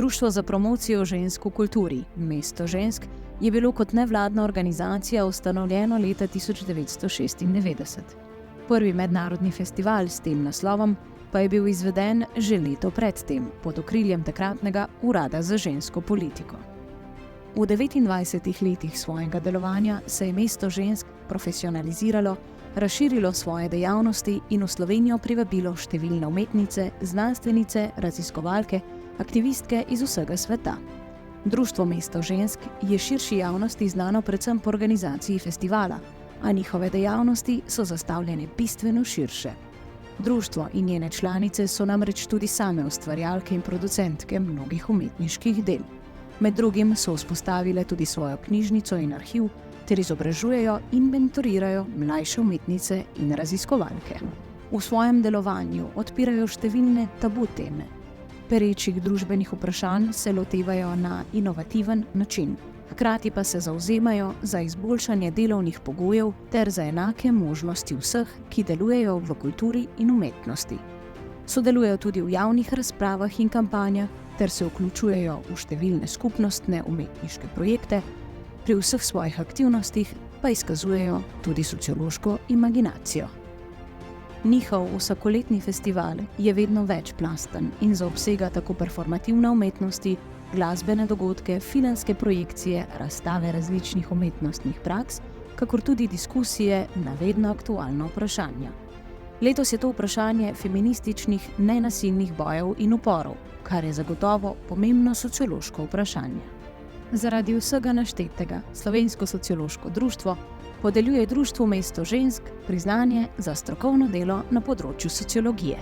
Društvo za promocijo žensk v kulturi, Mesto žensk, je bilo kot nevladna organizacija ustanovljeno leta 1996. Prvi mednarodni festival s tem naslovom pa je bil izveden že leto predtem pod okriljem takratnega Urada za žensko politiko. V 29 letih svojega delovanja se je Mesto žensk profesionaliziralo, razširilo svoje dejavnosti in v Slovenijo privabilo številne umetnice, znanstvenice, raziskovalke, aktivistke iz vsega sveta. Društvo Mesto žensk je širši javnosti znano predvsem po organizaciji festivala, a njihove dejavnosti so zastavljene bistveno širše. Društvo in njene članice so namreč tudi same ustvarjalke in producentke mnogih umetniških del. Med drugim so vzpostavile tudi svojo knjižnico in arhiv ter izobražujejo in mentorirajo mlajše umetnice in raziskovalke. V svojem delovanju odpirajo številne tabu teme. Perečih družbenih vprašanj se lotevajo na inovativen način, hkrati pa se zavzemajo za izboljšanje delovnih pogojev ter za enake možnosti vseh, ki delujejo v kulturi in umetnosti. Sodelujejo tudi v javnih razpravah in kampanjah ter se vključujejo v številne skupnostne umetniške projekte, pri vseh svojih aktivnostih pa izkazujejo tudi sociološko imaginacijo. Njihov vsakoletni festival je vedno večplasten in zaobsega tako performativne umetnosti, glasbene dogodke, filmske projekcije, razstave različnih umetnostnih praks, kakor tudi diskusije na vedno aktualna vprašanja. Letos je to vprašanje feminističnih, nenasilnih bojev in uporov, kar je zagotovo pomembno sociološko vprašanje. Zaradi vsega naštetega Slovensko sociološko društvo podeljuje Društvu Mesto žensk priznanje za strokovno delo na področju sociologije.